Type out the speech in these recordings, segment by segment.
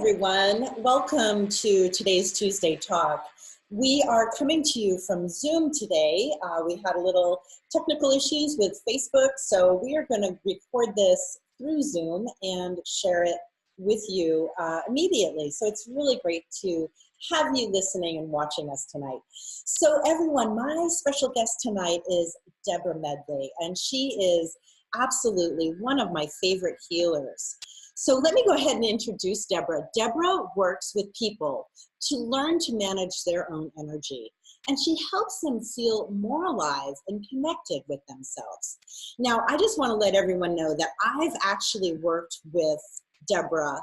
everyone. Welcome to today's Tuesday Talk. We are coming to you from Zoom today. We had a little technical issues with Facebook, so we are going to record this through Zoom and share it with you immediately. So it's really great to have you listening and watching us tonight. So everyone, my special guest tonight is Debra Medley, and she is absolutely one of my favorite healers. So let me go ahead and introduce Debra. Debra works with people to learn to manage their own energy, and she helps them feel more alive and connected with themselves. Now, I just want to let everyone know that I've actually worked with Debra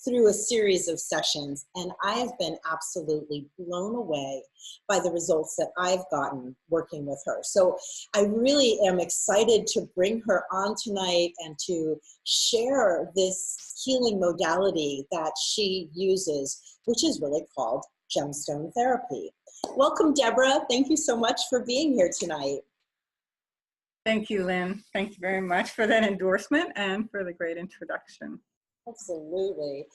through a series of sessions, and I have been absolutely blown away by the results that I've gotten working with her. So I really am excited to bring her on tonight and to share this healing modality that she uses, which is really called Gemstone Therapy. Welcome, Debra. Thank you so much for being here tonight. Thank you, Lynn. Thank you very much for that endorsement and for the great introduction. Absolutely.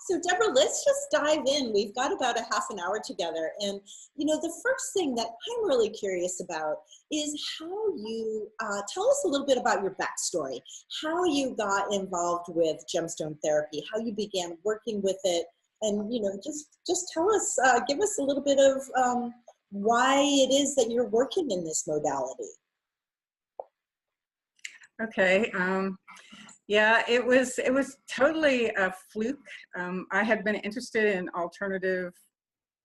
So Debra, let's just dive in. We've got about a half an hour together. And, you know, the first thing that I'm really curious about is how you, tell us a little bit about your backstory, how you got involved with Gemstone Therapy, how you began working with it, and, you know, just tell us, give us a little bit of why it is that you're working in this modality. Okay. Yeah, it was totally a fluke. I had been interested in alternative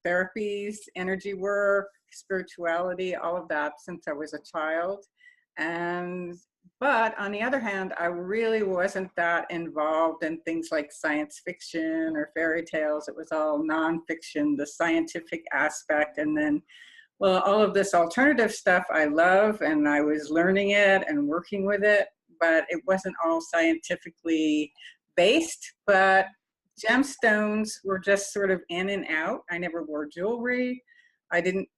therapies, energy work, spirituality, all of that since I was a child. But on the other hand, I really wasn't that involved in things like science fiction or fairy tales. It was all nonfiction, the scientific aspect. And then, well, all of this alternative stuff I love, and I was learning it and working with it, but it wasn't all scientifically based. But gemstones were just sort of in and out. I never wore jewelry. I didn't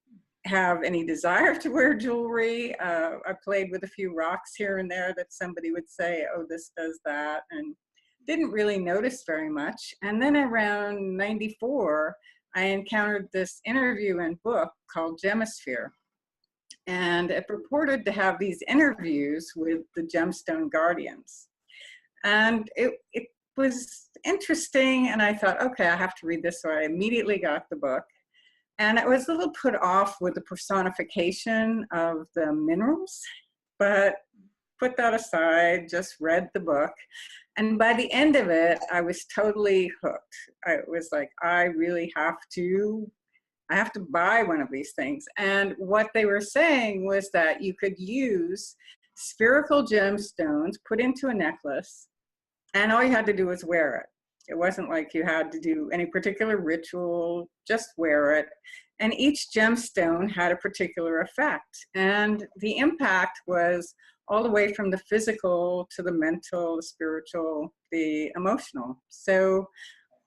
have any desire to wear jewelry. I played with a few rocks here and there that somebody would say, oh, this does that, and didn't really notice very much. And then around 94, I encountered this interview and book called Jemma Sphere. And it purported to have these interviews with the Gemstone Guardians. And it was interesting, and I thought, okay, I have to read this, so I immediately got the book. And I was a little put off with the personification of the minerals, but put that aside, just read the book. And by the end of it, I was totally hooked. I was like, I really have to buy one of these things. And what they were saying was that you could use spherical gemstones put into a necklace, and all you had to do was wear it. It wasn't like you had to do any particular ritual, just wear it. And each gemstone had a particular effect. And the impact was all the way from the physical to the mental, the spiritual, the emotional. So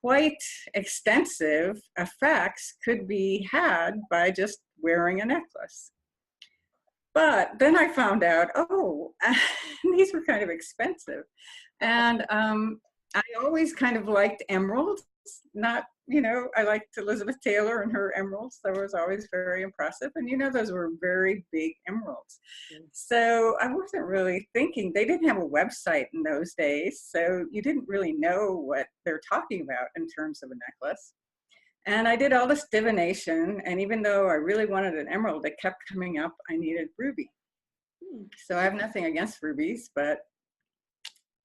quite extensive effects could be had by just wearing a necklace. But then I found out, oh, these were kind of expensive. And I always kind of liked emeralds, not, you know, I liked Elizabeth Taylor and her emeralds. That was always very impressive. And, you know, those were very big emeralds. So I wasn't really thinking, they didn't have a website in those days. So you didn't really know what they're talking about in terms of a necklace. And I did all this divination. And even though I really wanted an emerald, it kept coming up, I needed ruby. So I have nothing against rubies, but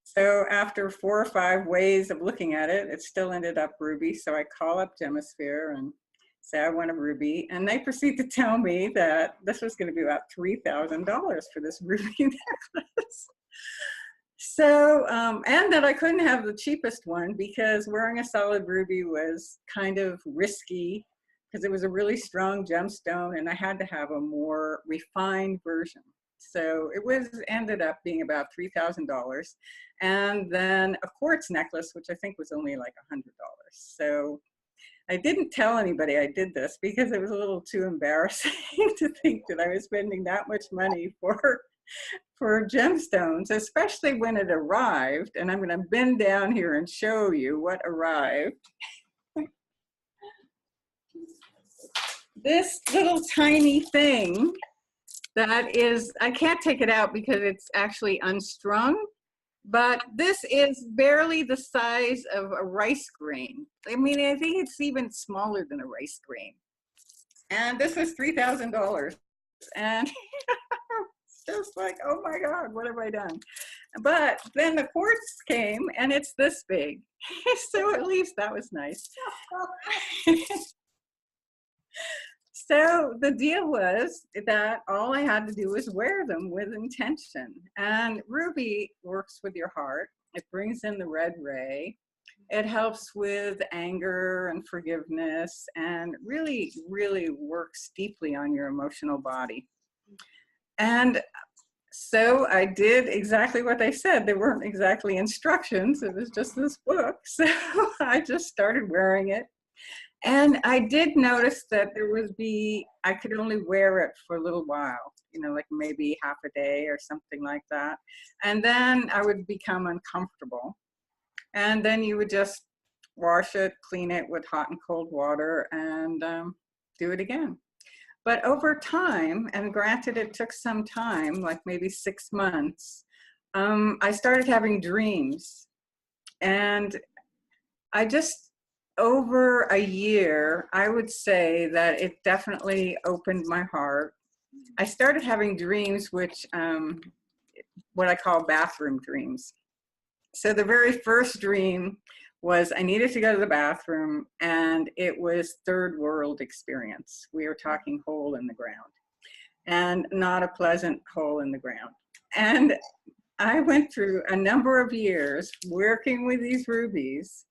so after 4 or 5 ways of looking at it, it still ended up ruby. So I call up Jemma Sphere and say, I want a ruby. And they proceed to tell me that this was going to be about $3,000 for this ruby necklace. So, and that I couldn't have the cheapest one because wearing a solid ruby was kind of risky because it was a really strong gemstone and I had to have a more refined version. So it ended up being about $3,000. And then a quartz necklace, which I think was only like $100. So I didn't tell anybody I did this because it was a little too embarrassing to think that I was spending that much money for for gemstones, especially when it arrived. And I'm going to bend down here and show you what arrived. This little tiny thing that is, I can't take it out because it's actually unstrung, but this is barely the size of a rice grain. I mean, I think it's even smaller than a rice grain. And this was $3,000. And just like, oh my God, what have I done? But then the quartz came and it's this big. So at least that was nice. So the deal was that all I had to do was wear them with intention. And ruby works with your heart. It brings in the red ray. It helps with anger and forgiveness and really, really works deeply on your emotional body. And so I did exactly what they said. They weren't exactly instructions. It was just this book. So I just started wearing it. And I did notice that I could only wear it for a little while, you know, like maybe half a day or something like that. And then I would become uncomfortable. And then you would just wash it, clean it with hot and cold water, and do it again. But over time, and granted it took some time, like maybe 6 months, I started having dreams. And I just, over a year, I would say that it definitely opened my heart. I started having dreams which, what I call bathroom dreams. So the very first dream was I needed to go to the bathroom, and it was third world experience. We were talking hole in the ground, and not a pleasant hole in the ground. And I went through a number of years working with these rubies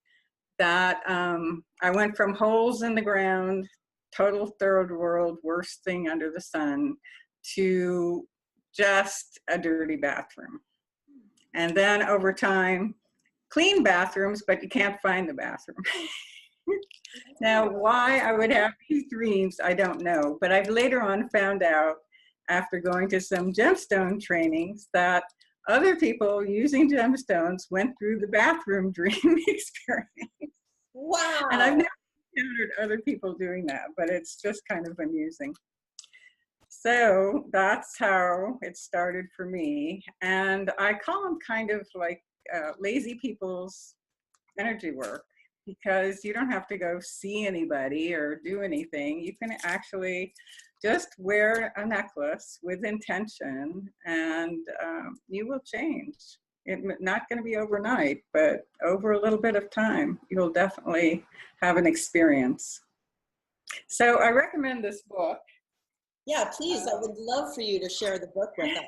that I went from holes in the ground, total third world, worst thing under the sun, to just a dirty bathroom. And then over time, clean bathrooms, but you can't find the bathroom. Now, why I would have these dreams, I don't know. But I've later on found out, after going to some gemstone trainings, that other people using gemstones went through the bathroom dream experience. Wow. And I've never encountered other people doing that, but it's just kind of amusing. So that's how it started for me. And I call them kind of like lazy people's energy work, because you don't have to go see anybody or do anything. You can actually just wear a necklace with intention, and you will change. It's not going to be overnight, but over a little bit of time, you'll definitely have an experience. So I recommend this book. Yeah, please. I would love for you to share the book with us.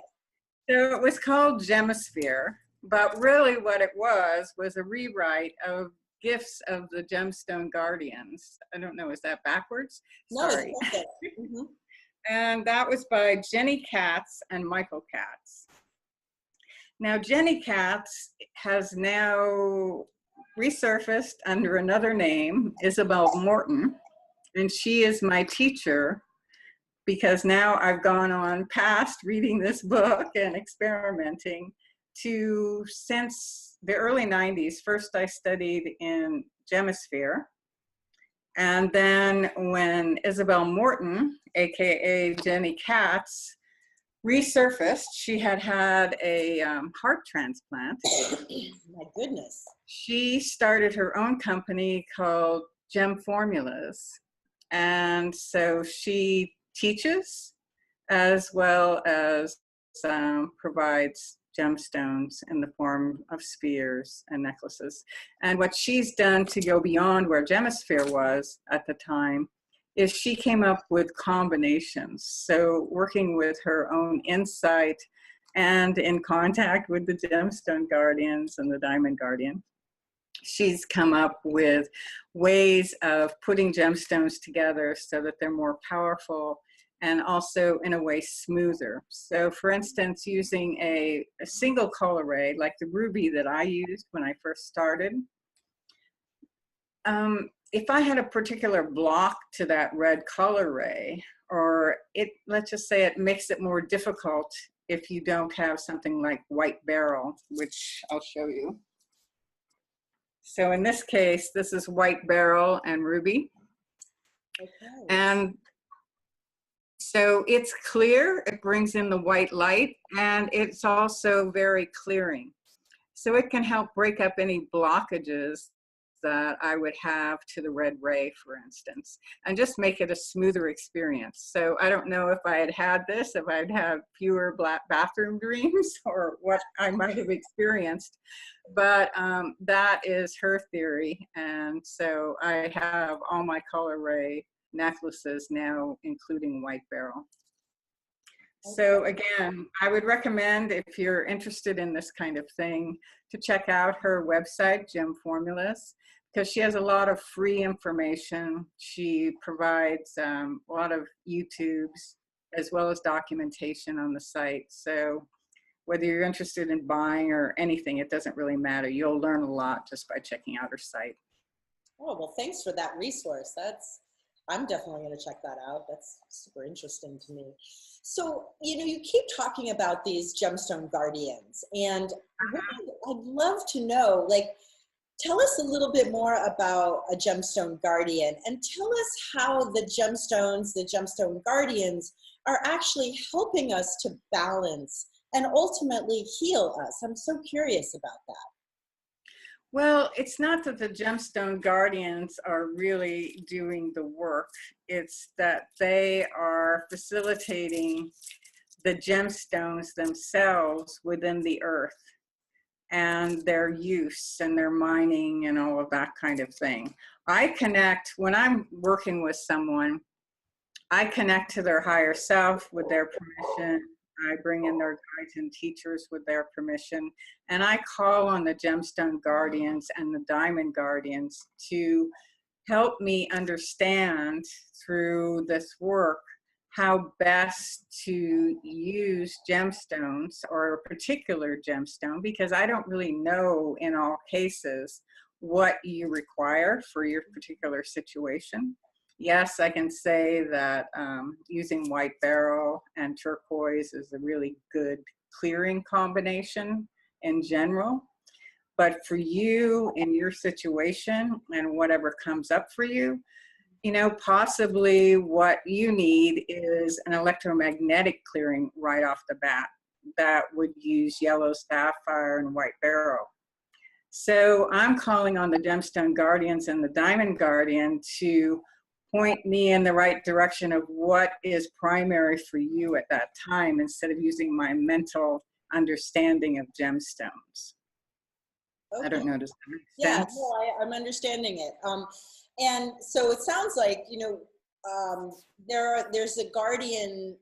So it was called Jemma Sphere, but really what it was a rewrite of Gifts of the Gemstone Guardians. I don't know, is that backwards? No, Sorry. it's perfect. Mm-hmm. And that was by Jenny Katz and Michael Katz. Now, Jenny Katz has now resurfaced under another name, Isabel Morton, and she is my teacher, because now I've gone on past reading this book and experimenting to, since the early 90s, first I studied in Jemma Sphere. And then when Isabel Morton, AKA Jenny Katz, resurfaced, she had had a heart transplant. My goodness. She started her own company called Gem Formulas. And so she teaches as well as provides gemstones in the form of spheres and necklaces. And what she's done to go beyond where Gemma Sphere was at the time is she came up with combinations. So working with her own insight and in contact with the Gemstone Guardians and the Diamond Guardian, she's come up with ways of putting gemstones together so that they're more powerful and also in a way smoother. So for instance, using a single color ray, like the ruby that I used when I first started, if I had a particular block to that red color ray, or let's just say it makes it more difficult if you don't have something like white beryl, which I'll show you. So in this case, this is white beryl and ruby. Okay. And so it's clear, it brings in the white light, and it's also very clearing. So it can help break up any blockages that I would have to the red ray, for instance, and just make it a smoother experience. So I don't know if I had had this, if I'd have fewer black bathroom dreams or what I might have experienced, but that is her theory. And so I have all my color ray necklaces now, including white beryl. So again, I would recommend, if you're interested in this kind of thing, to check out her website, Gem Formulas, because she has a lot of free information. She provides a lot of YouTubes as well as documentation on the site. So whether you're interested in buying or anything, it doesn't really matter. You'll learn a lot just by checking out her site. Oh, well, thanks for that resource. I'm definitely going to check that out. That's super interesting to me. So, you keep talking about these Gemstone Guardians, and I'd love to know, tell us a little bit more about a Gemstone Guardian, and tell us how the Gemstones, the Gemstone Guardians, are actually helping us to balance and ultimately heal us. I'm so curious about that. Well, it's not that the Gemstone Guardians are really doing the work. It's that they are facilitating the gemstones themselves within the earth and their use and their mining and all of that kind of thing. I connect, when I'm working with someone, I connect to their higher self with their permission. I bring in their guides and teachers with their permission, and I call on the Gemstone Guardians and the Diamond Guardians to help me understand through this work how best to use gemstones, or a particular gemstone, because I don't really know in all cases what you require for your particular situation. Yes, I can say that using white beryl and turquoise is a really good clearing combination in general. But for you, in your situation, and whatever comes up for you, possibly what you need is an electromagnetic clearing right off the bat that would use yellow sapphire and white beryl. So I'm calling on the Gemstone Guardians and the Diamond Guardian to point me in the right direction of what is primary for you at that time, instead of using my mental understanding of gemstones. Okay. I don't know, does that make sense? Yeah, no, I'm understanding it. And so it sounds like, there's a guardian,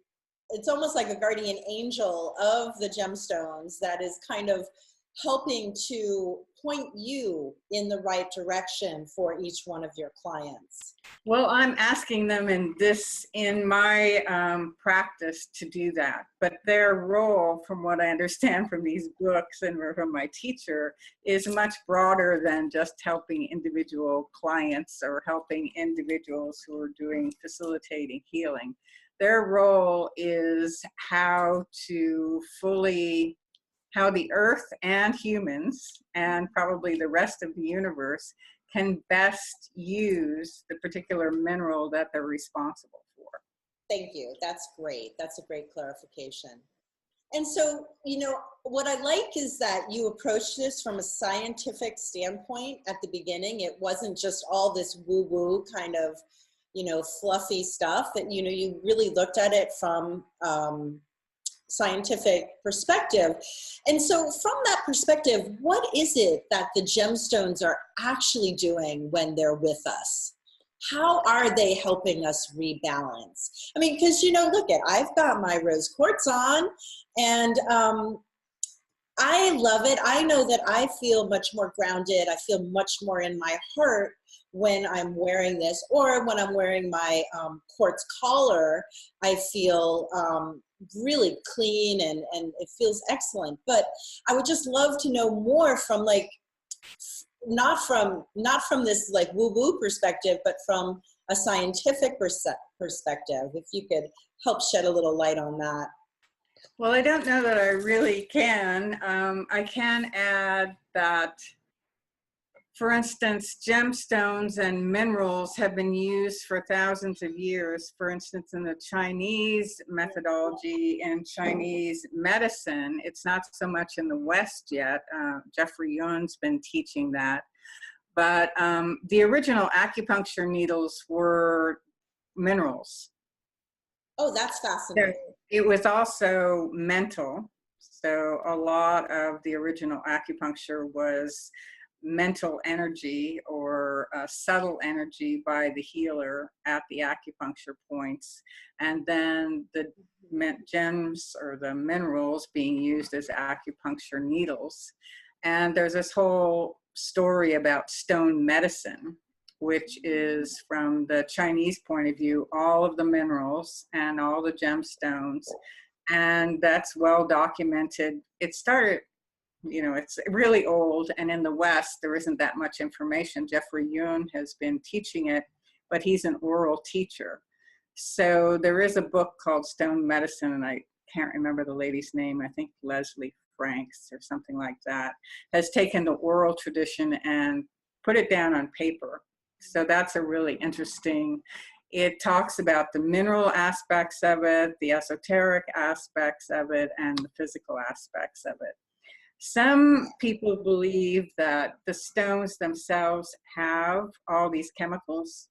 it's almost like a guardian angel of the gemstones that is kind of helping to point you in the right direction for each one of your clients. Well, I'm asking them in my practice to do that, but their role, from what I understand from these books and from my teacher, is much broader than just helping individual clients or helping individuals who are doing facilitating healing. Their role is how the earth and humans, and probably the rest of the universe, can best use the particular mineral that they're responsible for. Thank you. That's great. That's a great clarification. And so, what I like is that you approach this from a scientific standpoint at the beginning. It wasn't just all this woo-woo kind of, fluffy stuff, that, you really looked at it from scientific perspective. And so from that perspective, what is it that the gemstones are actually doing when they're with us? How are they helping us rebalance? I mean, because, look I've got my rose quartz on, and I love it. I know that I feel much more grounded. I feel much more in my heart when I'm wearing this, or when I'm wearing my quartz collar. I feel really clean, and it feels excellent. But I would just love to know more from not from this woo-woo perspective, but from a scientific perspective, if you could help shed a little light on that. Well, I don't know that I really can. I can add that, for instance, gemstones and minerals have been used for thousands of years. For instance, in the Chinese methodology and Chinese medicine, it's not so much in the West yet. Jeffrey Yun's been teaching that. But the original acupuncture needles were minerals. Oh, that's fascinating. It was also mental. So a lot of the original acupuncture was mental energy or subtle energy by the healer at the acupuncture points. And then the gems or the minerals being used as acupuncture needles. And there's this whole story about stone medicine, which is, from the Chinese point of view, all of the minerals and all the gemstones. And that's well documented. It started, it's really old, and in the West, there isn't that much information. Jeffrey Yun has been teaching it, but he's an oral teacher. So there is a book called Stone Medicine, and I can't remember the lady's name. I think Leslie Franks or something like that, has taken the oral tradition and put it down on paper. So that's a really interesting, it talks about the mineral aspects of it, the esoteric aspects of it, and the physical aspects of it. Some people believe that the stones themselves have all these chemicals.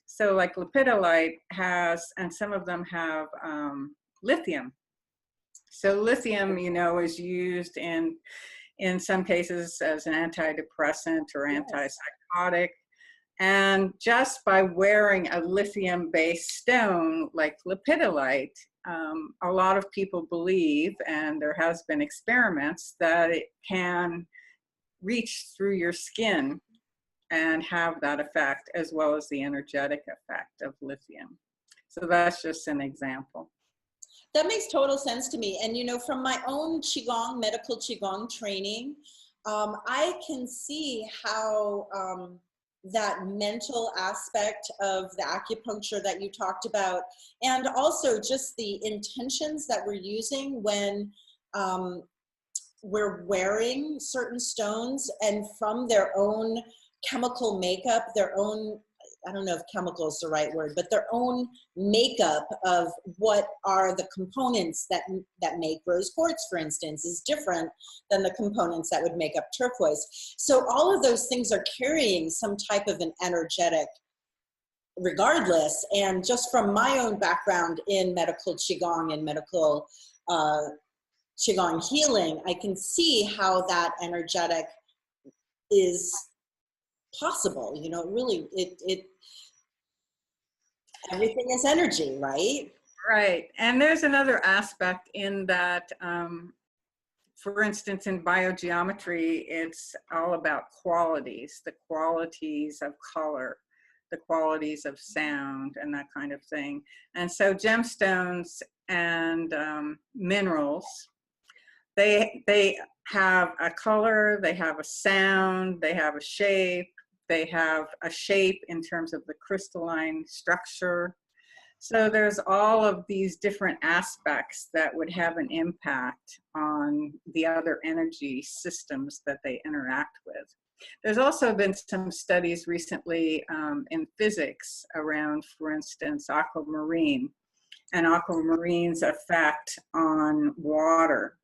So like lepidolite has, and some of them have lithium. So lithium, is used in some cases as an antidepressant or antipsychotic. And just by wearing a lithium-based stone like lepidolite, a lot of people believe, and there has been experiments, that it can reach through your skin and have that effect, as well as the energetic effect of lithium. So that's just an example. That makes total sense to me. And, from my own Qigong, medical Qigong training, I can see how that mental aspect of the acupuncture that you talked about, and also just the intentions that we're using when we're wearing certain stones, and from their own chemical makeup, their own, I don't know if chemical is the right word, but their own makeup of what are the components that make rose quartz, for instance, is different than the components that would make up turquoise. So all of those things are carrying some type of an energetic regardless. And just from my own background in medical Qigong and medical Qigong healing, I can see how that energetic is possible. Really, everything is energy, right? Right. And there's another aspect in that, for instance, in biogeometry, it's all about qualities, the qualities of color, the qualities of sound, and that kind of thing. And so gemstones and minerals, they have a color, they have a sound, they have a shape, they have a shape in terms of the crystalline structure. So there's all of these different aspects that would have an impact on the other energy systems that they interact with. There's also been some studies recently in physics around, for instance, aquamarine, and aquamarine's effect on water,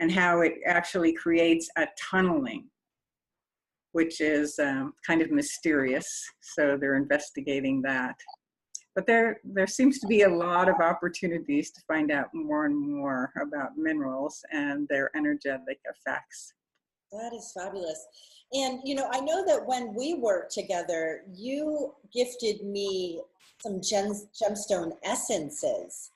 and how it actually creates a tunneling, which is kind of mysterious. So they're investigating that. But there seems to be a lot of opportunities to find out more and more about minerals and their energetic effects. That is fabulous. And, I know that when we worked together, you gifted me some gemstone essences.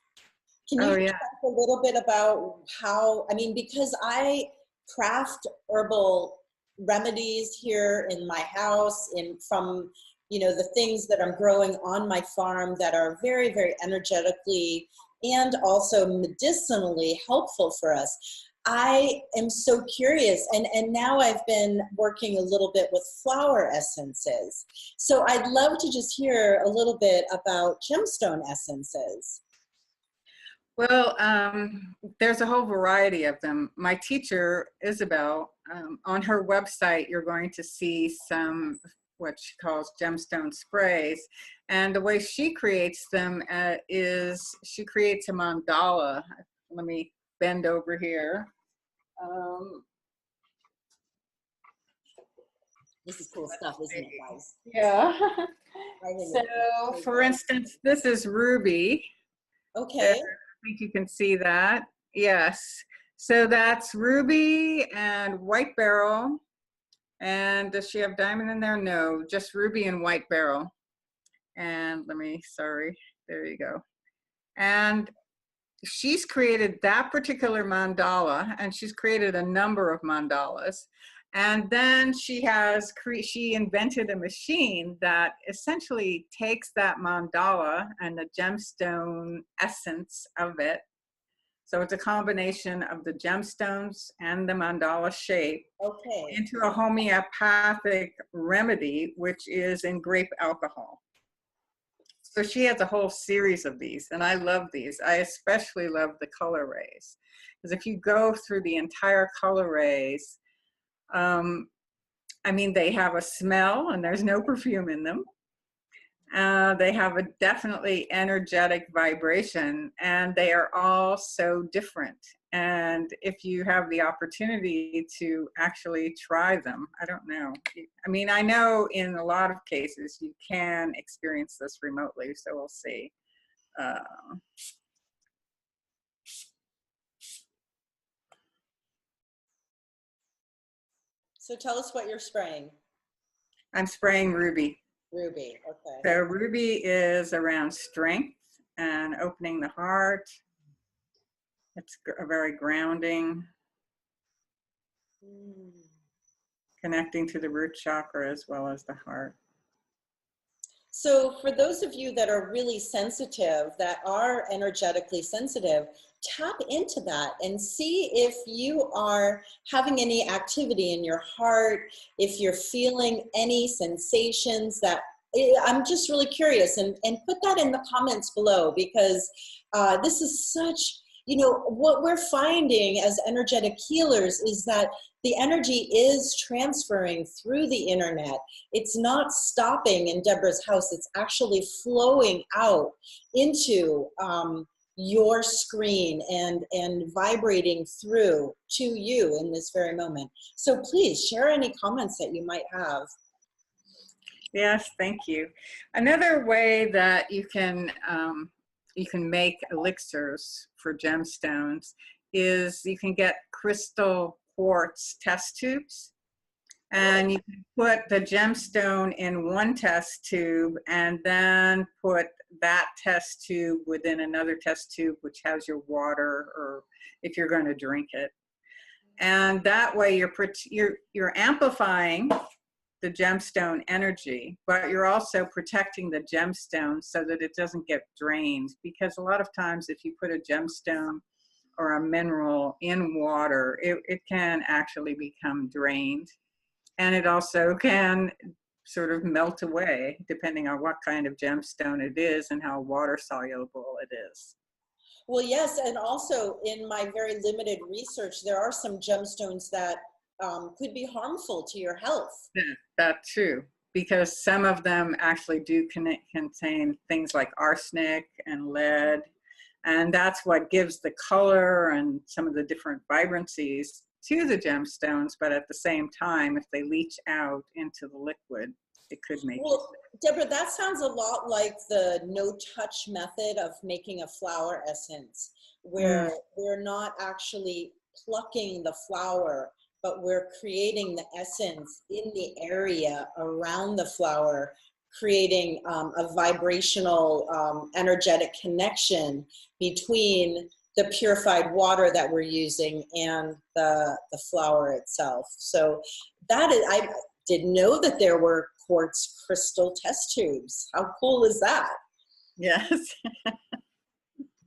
Can you talk a little bit about how, because I craft herbal remedies here in my house, from the things that I'm growing on my farm that are very, very energetically and also medicinally helpful for us. I am so curious, and now I've been working a little bit with flower essences. So I'd love to just hear a little bit about gemstone essences. Well, there's a whole variety of them. My teacher, Isabel, on her website, you're going to see some what she calls gemstone sprays. And the way she creates them is she creates a mandala. Let me bend over here. This is cool stuff, isn't it, guys? Yeah. So, for instance, this is ruby. Okay. I think you can see that. Yes. So that's ruby and white beryl. And does she have diamond in there? No, just ruby and white beryl. And sorry, there you go. And she's created that particular mandala, and she's created a number of mandalas. And then she invented a machine that essentially takes that mandala and the gemstone essence of it. So it's a combination of the gemstones and the mandala shape into a homeopathic remedy, which is in grape alcohol. So she has a whole series of these, and I love these. I especially love the color rays, because if you go through the entire color rays, I mean, they have a smell, and there's no perfume in them. They have a definitely energetic vibration, and they are all so different. And if you have the opportunity to actually try them, I don't know. I mean, I know in a lot of cases you can experience this remotely, so we'll see. So tell us what you're spraying. I'm spraying ruby. Ruby, okay. So ruby is around strength and opening the heart. It's very grounding, connecting to the root chakra as well as the heart. So for those of you that are really sensitive, that are energetically sensitive, tap into that and see if you are having any activity in your heart, if you're feeling any sensations that, I'm just really curious, and put that in the comments below, because this is such, you know, what we're finding as energetic healers is that the energy is transferring through the internet. It's not stopping in Debra's house. It's actually flowing out into your screen and vibrating through to you in this very moment. So please share any comments that you might have. Yes, thank you. Another way that you can make elixirs for gemstones is you can get crystal quartz test tubes, and you can put the gemstone in one test tube and then put that test tube within another test tube which has your water, or if you're going to drink it. And that way you're amplifying the gemstone energy, but you're also protecting the gemstone so that it doesn't get drained. Because a lot of times if you put a gemstone or a mineral in water, it can actually become drained. And it also can sort of melt away depending on what kind of gemstone it is and how water soluble it is. Well, yes, and also in my very limited research, there are some gemstones that could be harmful to your health. Yeah, that's true, because some of them actually do contain things like arsenic and lead, and that's what gives the color and some of the different vibrancies to the gemstones. But at the same time, if they leach out into the liquid, it could make you sick. Debra, that sounds a lot like the no-touch method of making a flower essence, where we're not actually plucking the flower, but we're creating the essence in the area around the flower, creating a vibrational, energetic connection between the purified water that we're using and the flower itself. So that is, I didn't know that there were quartz crystal test tubes. How cool is that? Yes.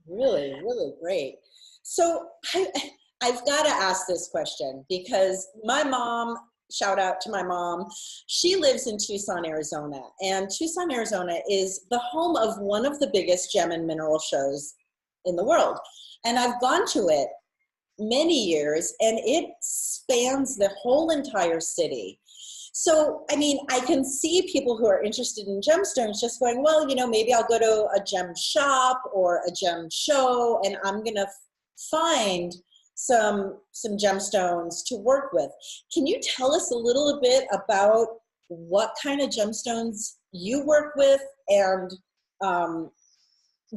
Really, really great. So I've got to ask this question, because my mom, shout out to my mom, she lives in Tucson, Arizona, and Tucson, Arizona is the home of one of the biggest gem and mineral shows in the world. And I've gone to it many years, and it spans the whole entire city. So, I mean, I can see people who are interested in gemstones just going, well, you know, maybe I'll go to a gem shop or a gem show, and I'm going to find some gemstones to work with. Can you tell us a little bit about what kind of gemstones you work with, and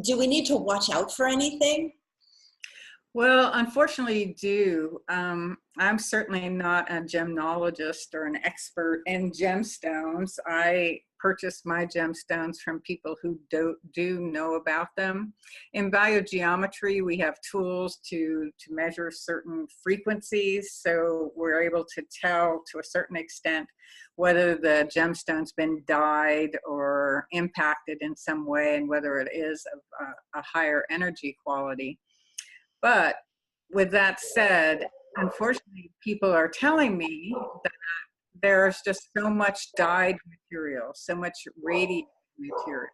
do we need to watch out for anything? Well, unfortunately, you do. I'm certainly not a gemnologist or an expert in gemstones. I purchase my gemstones from people who do know about them. In biogeometry, we have tools to measure certain frequencies, so we're able to tell to a certain extent whether the gemstone's been dyed or impacted in some way, and whether it is of a higher energy quality. But with that said, unfortunately, people are telling me that there's just so much dyed material, so much radiated material.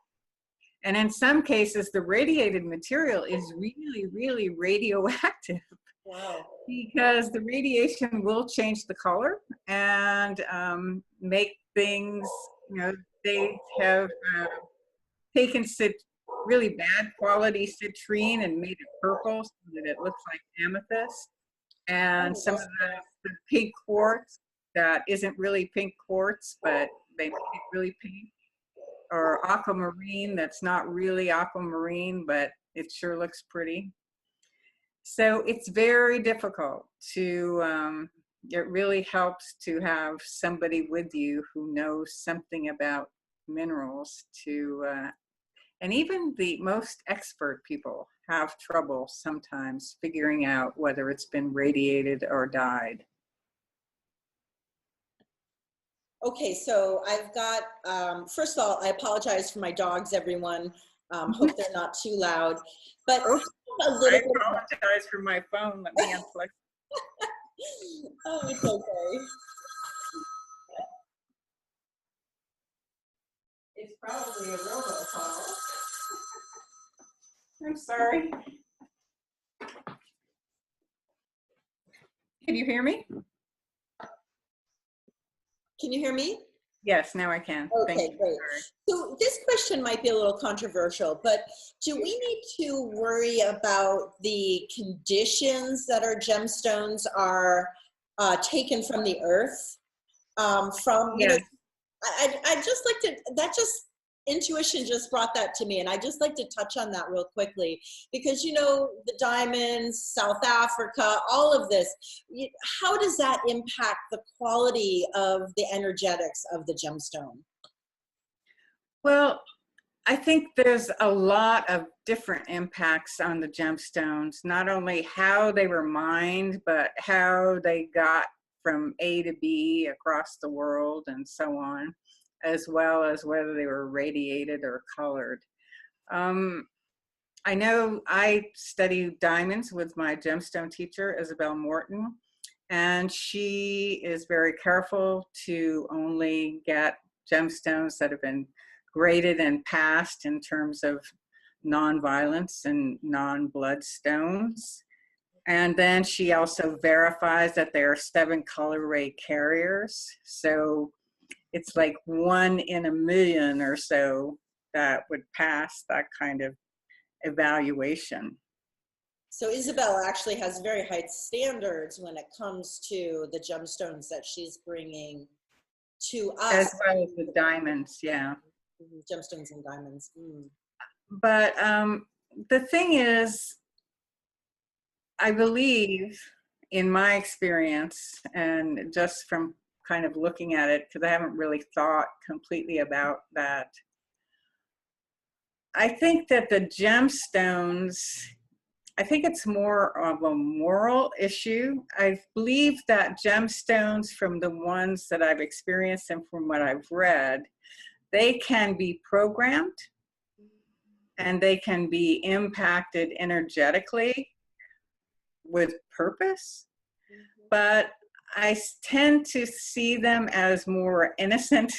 And in some cases, the radiated material is really, really radioactive. Wow. Because the radiation will change the color and make things, you know, they have taken really bad quality citrine and made it purple so that it looks like amethyst. And some of the pink quartz that isn't really pink quartz, but they make it really pink. Or aquamarine that's not really aquamarine, but it sure looks pretty. So it's very difficult to, it really helps to have somebody with you who knows something about minerals to, and even the most expert people have trouble sometimes figuring out whether it's been radiated or dyed. Okay, so I've got, first of all, I apologize for my dogs, everyone. Hope they're not too loud. But Oh, a little bit. I apologize for my phone. Let me unplug. Oh, it's okay. It's probably a robocall. I'm sorry. Can you hear me? Can you hear me? Yes, now I can. Okay, great. So this question might be a little controversial, but do we need to worry about the conditions that our gemstones are taken from the earth? Yes. I just like to, intuition just brought that to me, and I just like to touch on that real quickly, because, you know, the diamonds, South Africa, all of this, how does that impact the quality of the energetics of the gemstone? Well, I think there's a lot of different impacts on the gemstones, not only how they were mined, but how they got from A to B across the world and so on, as well as whether they were radiated or colored. I know I studied diamonds with my gemstone teacher, Isabel Morton, and she is very careful to only get gemstones that have been graded and passed in terms of non-violence and non-blood stones. And then she also verifies that they are 7 color ray carriers. So it's like 1 in a million or so that would pass that kind of evaluation. So Isabel actually has very high standards when it comes to the gemstones that she's bringing to us. As well as the diamonds, yeah. Gemstones and diamonds. But the thing is, I believe, in my experience, and just from kind of looking at it, because I haven't really thought completely about that, I think that the gemstones, I think it's more of a moral issue. I believe that gemstones, from the ones that I've experienced and from what I've read, they can be programmed and they can be impacted energetically with purpose, but I tend to see them as more innocent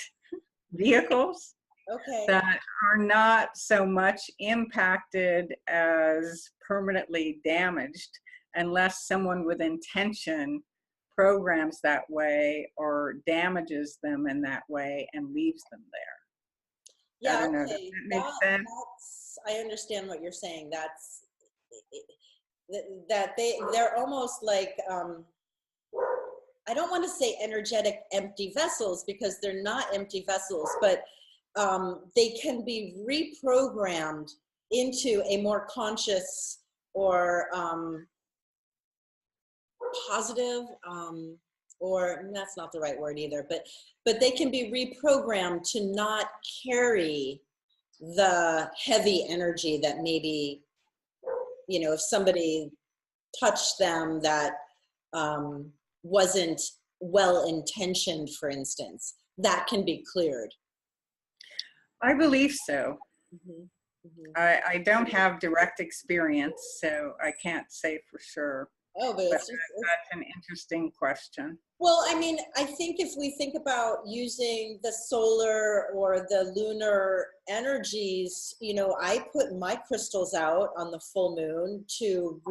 vehicles Okay. that are not so much impacted as permanently damaged unless someone with intention programs that way or damages them in that way and leaves them there. I Yeah, don't know, does okay. that make sense? That's, I understand what you're saying. That's, that they're almost like, I don't want to say energetic empty vessels, because they're not empty vessels, but they can be reprogrammed into a more conscious or positive, or that's not the right word either, but they can be reprogrammed to not carry the heavy energy that maybe, you know, if somebody touched them that wasn't well intentioned, for instance, that can be cleared. I believe so. Mhm, mhm. I don't have direct experience, so I can't say for sure, Oh, but but it's just, that's an interesting question. well, I mean, I think if we think about using the solar or the lunar energies, you know, I put my crystals out on the full moon to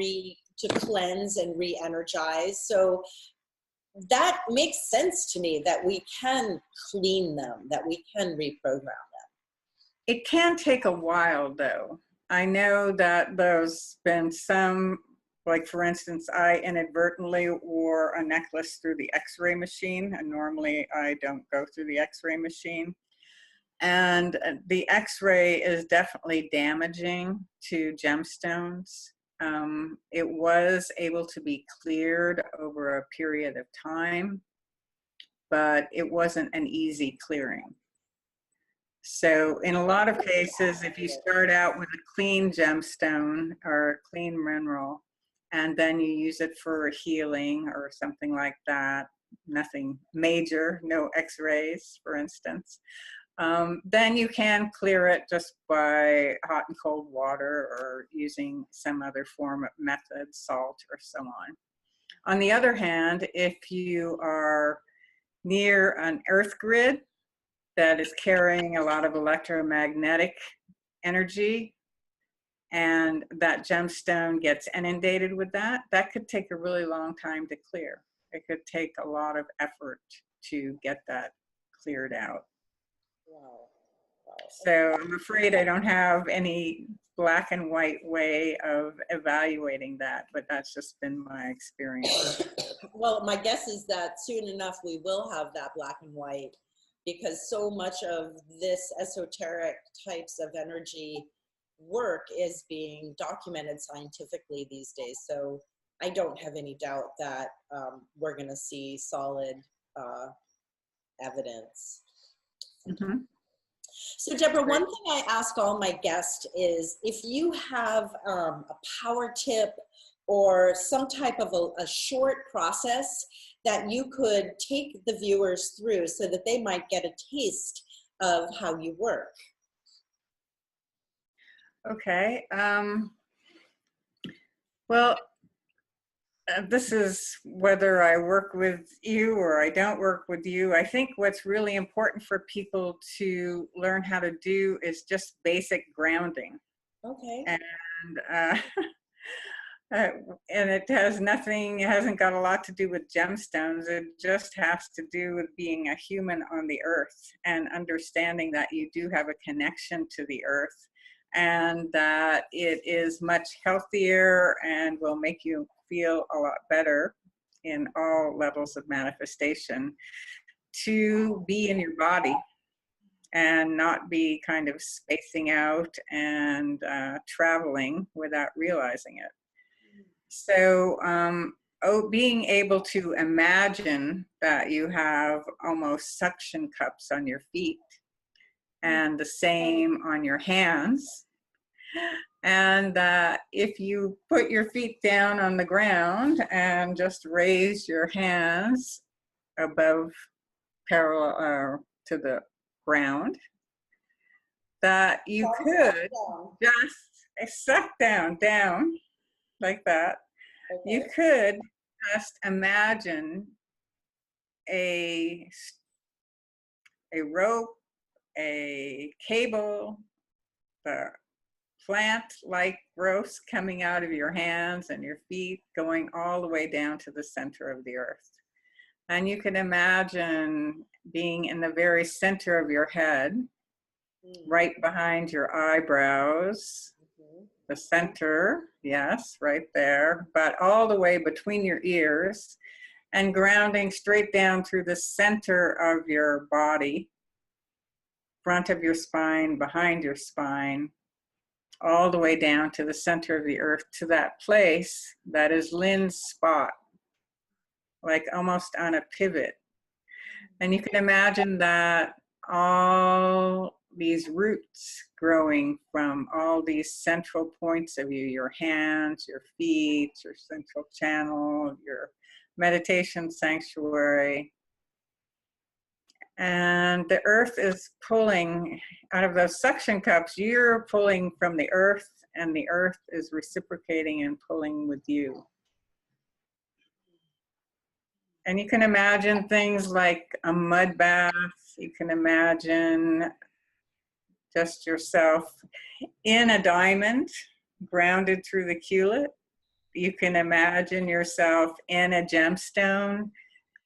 cleanse and re-energize. So that makes sense to me, that we can clean them, that we can reprogram them. It can take a while, though. I know that there's been some, like for instance, I inadvertently wore a necklace through the X-ray machine, and normally I don't go through the X-ray machine. And the X-ray is definitely damaging to gemstones. It was able to be cleared over a period of time, but it wasn't an easy clearing. So in a lot of cases, if you start out with a clean gemstone or a clean mineral, and then you use it for healing or something like that, nothing major, no x-rays, for instance, then you can clear it just by hot and cold water or using some other form of method, salt or so on. On the other hand, if you are near an earth grid that is carrying a lot of electromagnetic energy, and that gemstone gets inundated with that, that could take a really long time to clear. It could take a lot of effort to get that cleared out. Wow. Wow. So I'm afraid I don't have any black and white way of evaluating that, but that's just been my experience. Well, my guess is that soon enough we will have that black and white, because so much of this esoteric types of energy work is being documented scientifically these days. So I don't have any doubt that we're going to see solid evidence. Mm-hmm. So Deborah, one thing I ask all my guests is if you have a power tip or some type of a short process that you could take the viewers through so that they might get a taste of how you work. Okay. Well, this is whether I work with you or I don't work with you. I think what's really important for people to learn how to do is just basic grounding. Okay. And and it has nothing, it hasn't got a lot to do with gemstones. It just has to do with being a human on the earth and understanding that you do have a connection to the earth, and that it is much healthier and will make you feel a lot better in all levels of manifestation to be in your body and not be kind of spacing out and traveling without realizing it. So being able to imagine that you have almost suction cups on your feet and the same on your hands, and that if you put your feet down on the ground and just raise your hands above parallel to the ground, that you could just suck down like that. Okay. You could just imagine a rope, a cable, the plant-like growths coming out of your hands and your feet going all the way down to the center of the earth. And you can imagine being in the very center of your head, right behind your eyebrows, the center, yes, right there, but all the way between your ears, and grounding straight down through the center of your body, front of your spine, behind your spine, all the way down to the center of the earth, to that place that is Lynn's spot, like almost on a pivot. And you can imagine that all these roots growing from all these central points of you, your hands, your feet, your central channel, your meditation sanctuary. And the earth is pulling out of those suction cups. You're pulling from the earth, and the earth is reciprocating and pulling with you. And you can imagine things like a mud bath. You can imagine just yourself in a diamond, grounded through the culet. You can imagine yourself in a gemstone,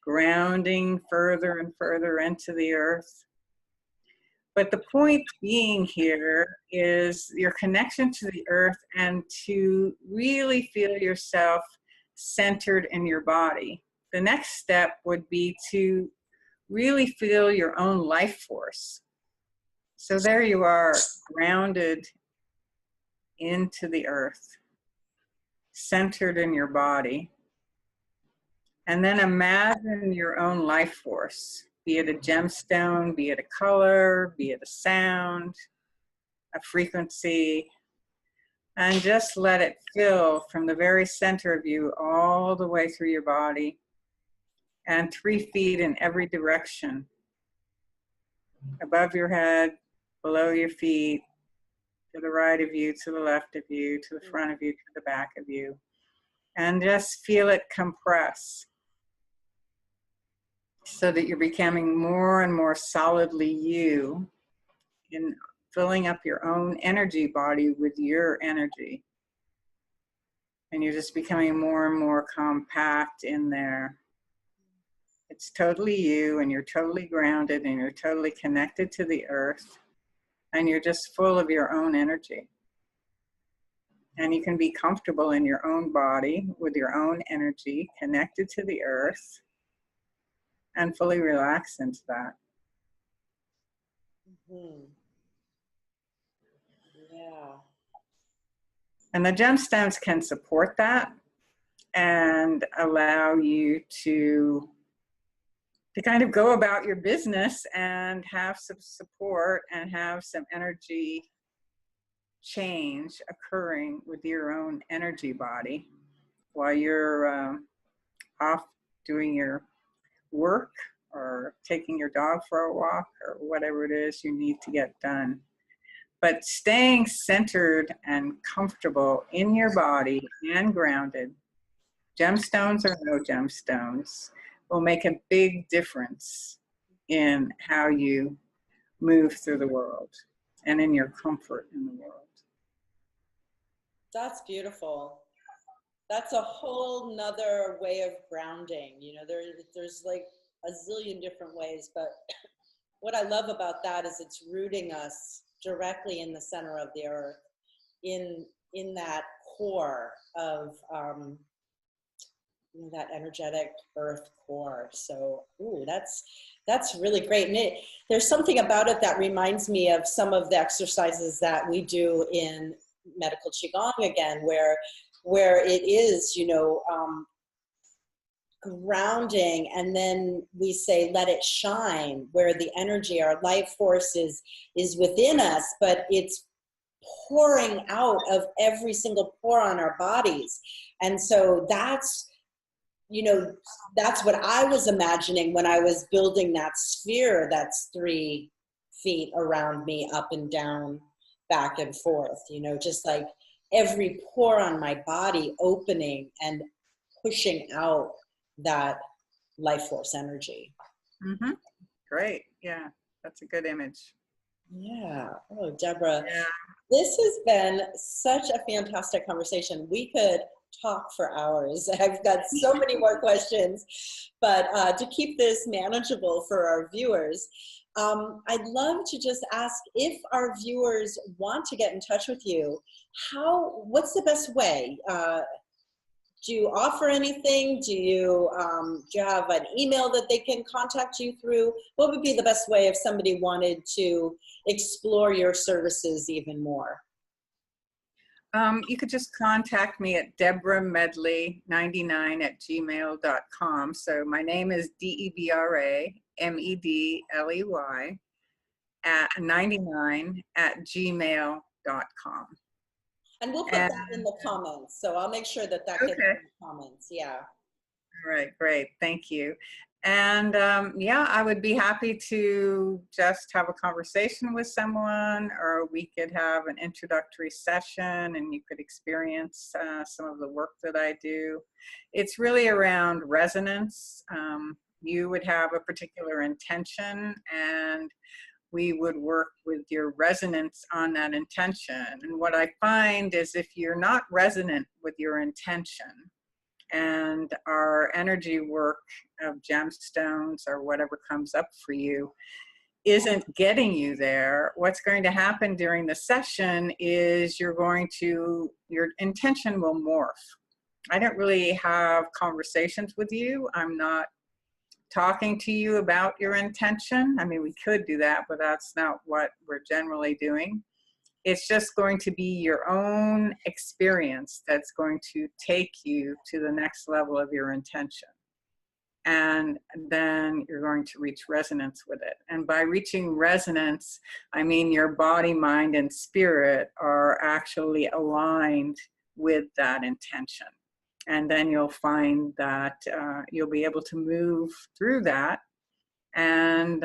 grounding further and further into the earth. But the point being here is your connection to the earth, and to really feel yourself centered in your body. The next step would be to really feel your own life force. So there you are, grounded into the earth, centered in your body. And then imagine your own life force, be it a gemstone, be it a color, be it a sound, a frequency, and just let it fill from the very center of you all the way through your body, and 3 feet in every direction, above your head, below your feet, to the right of you, to the left of you, to the front of you, to the back of you. And just feel it compress, so that you're becoming more and more solidly you, in filling up your own energy body with your energy. And you're just becoming more and more compact in there. It's totally you, and you're totally grounded, and you're totally connected to the earth, and you're just full of your own energy. And you can be comfortable in your own body with your own energy, connected to the earth, and fully relax into that. Yeah. And the gemstones can support that and allow you to kind of go about your business and have some support and have some energy change occurring with your own energy body while you're off doing your work or taking your dog for a walk or whatever it is you need to get done. But staying centered and comfortable in your body and grounded, gemstones or no gemstones, will make a big difference in how you move through the world and in your comfort in the world. That's beautiful. That's a whole nother way of grounding. You know, there's like a zillion different ways, but what I love about that is it's rooting us directly in the center of the earth, in that core of you know, that energetic earth core. So, ooh, that's really great. And there's something about it that reminds me of some of the exercises that we do in medical qigong again, where it is, you know, grounding, and then we say let it shine, where the energy, our life force is within us, but it's pouring out of every single pore on our bodies. And so that's, you know, that's what I was imagining when I was building that sphere that's 3 feet around me, up and down, back and forth, you know, just like every pore on my body opening and pushing out that life force energy. Mm-hmm. Great. Yeah, that's a good image. Yeah. Oh, Deborah, Yeah. this has been such a fantastic conversation. We could talk for hours. I've got so many more questions, but to keep this manageable for our viewers, I'd love to just ask if our viewers want to get in touch with you, what's the best way? Do you offer anything? Do you have an email that they can contact you through? What would be the best way if somebody wanted to explore your services even more? You could just contact me at Debra Medley 99 at gmail.com. So my name is Debra Medley at 99 at gmail.com. And we'll put And that in the comments. So I'll make sure that that gets okay. in the comments. Yeah. All right, great. Thank you. And yeah, I would be happy to just have a conversation with someone, or we could have an introductory session and you could experience some of the work that I do. It's really around resonance. You would have a particular intention and we would work with your resonance on that intention. And what I find is if you're not resonant with your intention, and our energy work of gemstones or whatever comes up for you isn't getting you there, what's going to happen during the session is your intention will morph. I don't really have conversations with you. I'm not talking to you about your intention. I mean, we could do that, but that's not what we're generally doing. It's just going to be your own experience that's going to take you to the next level of your intention. And then you're going to reach resonance with it. And by reaching resonance, I mean your body, mind, and spirit are actually aligned with that intention. And then you'll find that you'll be able to move through that and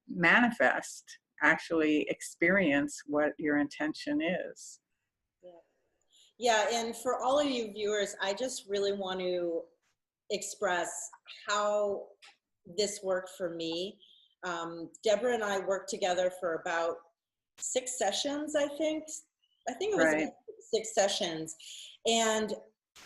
manifest, actually experience what your intention is. Yeah, and for all of you viewers, I just really want to express how this worked for me. Deborah and I worked together for about 6 sessions, I think. I think it was Right. about 6 sessions. And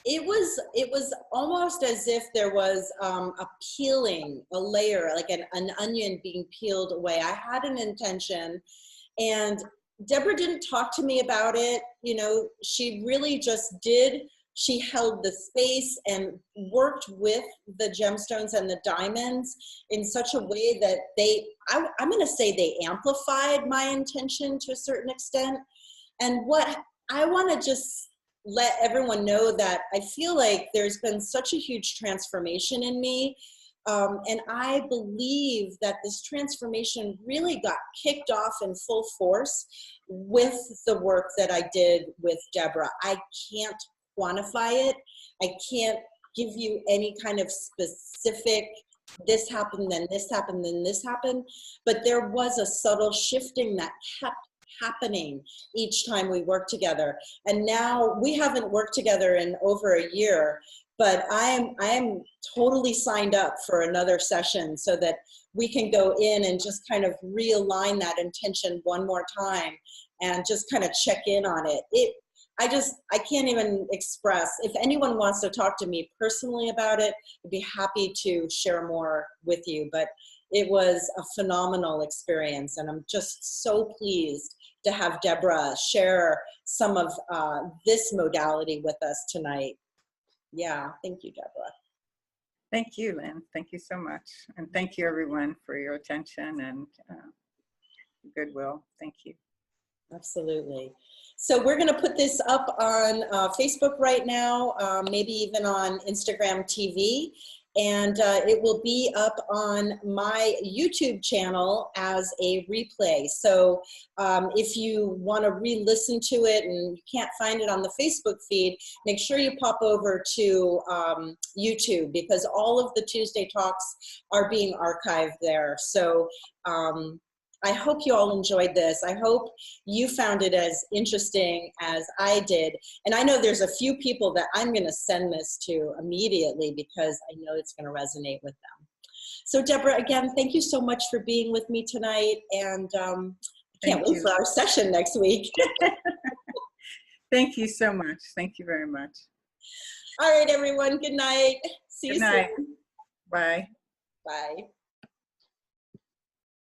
it was almost as if there was a peeling, a layer, like an onion being peeled away. I had an intention, and Deborah didn't talk to me about it. You know, she really just did. She held the space and worked with the gemstones and the diamonds in such a way that I'm going to say they amplified my intention to a certain extent. And what I want to just let everyone know that I feel like there's been such a huge transformation in me. And I believe that this transformation really got kicked off in full force with the work that I did with Deborah. I can't quantify it. I can't give you any kind of specific, this happened, then this happened, then this happened. But there was a subtle shifting that kept happening each time we worked together. And now we haven't worked together in over a year, but I am totally signed up for another session so that we can go in and just kind of realign that intention one more time and just kind of check in on it. I can't even express. If anyone wants to talk to me personally about it, I'd be happy to share more with you. But it was a phenomenal experience, and I'm just so pleased to have Deborah share some of this modality with us tonight. Yeah, thank you, Deborah. Thank you, Lynn. Thank you so much. And thank you, everyone, for your attention and goodwill. Thank you. Absolutely. So we're going to put this up on Facebook right now, maybe even on Instagram TV. And it will be up on my YouTube channel as a replay. So if you want to re-listen to it and you can't find it on the Facebook feed, make sure you pop over to YouTube, because all of the Tuesday talks are being archived there. So I hope you all enjoyed this. I hope you found it as interesting as I did. And I know there's a few people that I'm going to send this to immediately because I know it's going to resonate with them. So Deborah, again, thank you so much for being with me tonight. And I Can't wait for our session next week. Thank you so much. Thank you very much. All right, everyone. Good night. See you soon. Bye. Bye.